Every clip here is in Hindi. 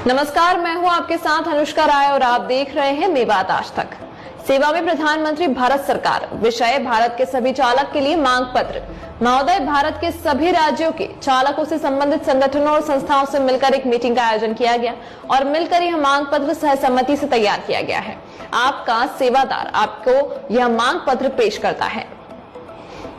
नमस्कार, मैं हूं आपके साथ अनुष्का राय और आप देख रहे हैं मेरी बात आज तक। सेवा में प्रधानमंत्री भारत सरकार विषय भारत के सभी चालक के लिए मांग पत्र। महोदय, भारत के सभी राज्यों के चालकों से संबंधित संगठनों और संस्थाओं से मिलकर एक मीटिंग का आयोजन किया गया और मिलकर यह मांग पत्र सहसम्मति से तैयार किया गया है। आपका सेवादार आपको यह मांग पत्र पेश करता है।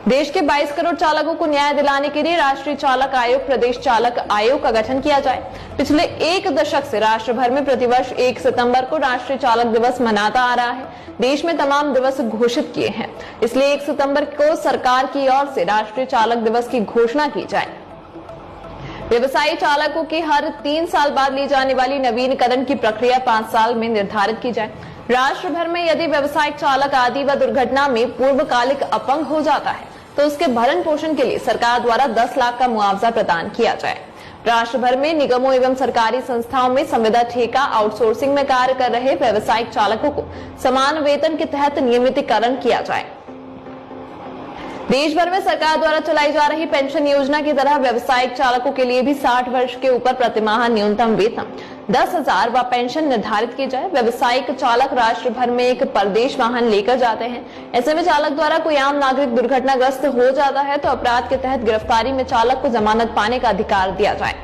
देश के 22 करोड़ चालकों को न्याय दिलाने के लिए राष्ट्रीय चालक आयोग, प्रदेश चालक आयोग का गठन किया जाए। पिछले एक दशक से राष्ट्र भर में प्रतिवर्ष 1 सितंबर को राष्ट्रीय चालक दिवस मनाता आ रहा है। देश में तमाम दिवस घोषित किए हैं, इसलिए 1 सितंबर को सरकार की ओर से राष्ट्रीय चालक दिवस की घोषणा की जाए। व्यवसायी चालकों की हर 3 साल बाद ली जाने वाली नवीनीकरण की प्रक्रिया 5 साल में निर्धारित की जाए। राष्ट्र भर में यदि व्यवसायिक चालक आदि व दुर्घटना में पूर्वकालिक अपंग हो जाता है तो उसके भरण पोषण के लिए सरकार द्वारा 10 लाख का मुआवजा प्रदान किया जाए। राष्ट्र भर में निगमों एवं सरकारी संस्थाओं में संविदा ठेका आउटसोर्सिंग में कार्य कर रहे व्यवसायिक चालकों को समान वेतन के तहत नियमितीकरण किया जाए। देश भर में सरकार द्वारा चलाई जा रही पेंशन योजना की तरह व्यवसायिक चालकों के लिए भी 60 वर्ष के ऊपर प्रतिमाह न्यूनतम वेतन 10,000 व पेंशन निर्धारित की जाए। व्यवसायिक चालक राष्ट्र भर में एक परदेश वाहन लेकर जाते हैं। ऐसे में चालक द्वारा कोई आम नागरिक दुर्घटनाग्रस्त हो जाता है तो अपराध के तहत गिरफ्तारी में चालक को जमानत पाने का अधिकार दिया जाए।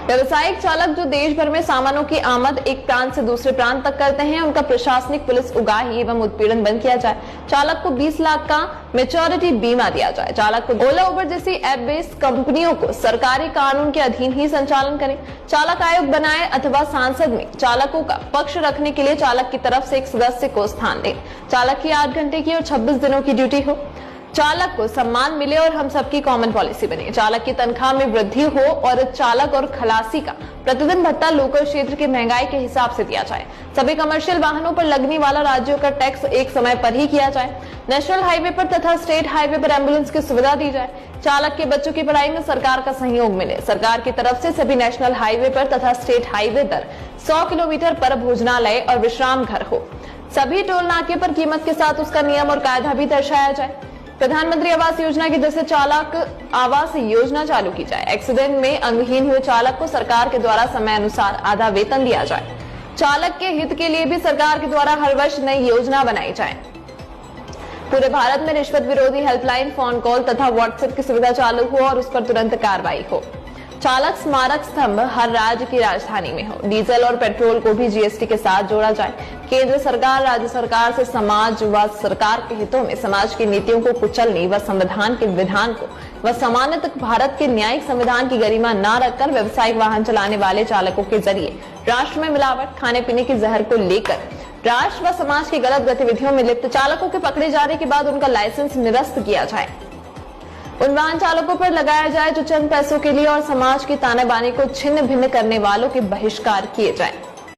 व्यवसायिक चालक जो देश भर में सामानों की आमद एक प्रांत से दूसरे प्रांत तक करते हैं, उनका प्रशासनिक, पुलिस, उगाही एवं उत्पीड़न बंद किया जाए। चालक को 20 लाख का मैच्योरिटी बीमा दिया जाए। चालक को ओला, उबर जैसी ऐप बेस्ड कंपनियों को सरकारी कानून के अधीन ही संचालन करें। चालक आयोग बनाए अथवा सांसद में चालकों का पक्ष रखने के लिए चालक की तरफ से एक सदस्य को स्थान दें। चालक की 8 घंटे की और 26 दिनों की ड्यूटी हो। चालक को सम्मान मिले और हम सबकी कॉमन पॉलिसी बने। चालक की तनख्वाह में वृद्धि हो और चालक और खलासी का प्रतिदिन भत्ता लोकल क्षेत्र की महंगाई के हिसाब से दिया जाए। सभी कमर्शियल वाहनों पर लगने वाला राज्यों का टैक्स एक समय पर ही किया जाए। नेशनल हाईवे पर तथा स्टेट हाईवे पर एम्बुलेंस की सुविधा दी जाए। चालक के बच्चों की पढ़ाई में सरकार का सहयोग मिले। सरकार की तरफ से सभी नेशनल हाईवे पर तथा स्टेट हाईवे पर 100 किलोमीटर पर भोजनालय और विश्राम घर हो। सभी टोल नाके पर कीमत के साथ उसका नियम और कायदा भी दर्शाया जाए। प्रधानमंत्री आवास योजना की जैसे चालक आवास योजना चालू की जाए। एक्सीडेंट में अंगहीन हुए चालक को सरकार के द्वारा समय अनुसार आधा वेतन दिया जाए। चालक के हित के लिए भी सरकार के द्वारा हर वर्ष नई योजना बनाई जाए। पूरे भारत में रिश्वत विरोधी हेल्पलाइन, फोन कॉल तथा व्हाट्सएप की सुविधा चालू हो और उस पर तुरंत कार्रवाई हो। चालक स्मारक स्तंभ हर राज्य की राजधानी में हो। डीजल और पेट्रोल को भी जीएसटी के साथ जोड़ा जाए। केंद्र सरकार राज्य सरकार से समाज व सरकार के हितों में समाज की नीतियों को कुचलने व संविधान के विधान को व सामान्यतः भारत के न्यायिक संविधान की गरिमा न रखकर व्यवसायिक वाहन चलाने वाले चालकों के जरिए राष्ट्र में मिलावट, खाने पीने की जहर को लेकर राष्ट्र व समाज की गलत गतिविधियों में लिप्त चालकों के पकड़े जाने के बाद उनका लाइसेंस निरस्त किया जाए। उन वाहन चालकों पर लगाया जाए जो चंद पैसों के लिए और समाज की ताने बाने को छिन्न भिन्न करने वालों के बहिष्कार किए जाए।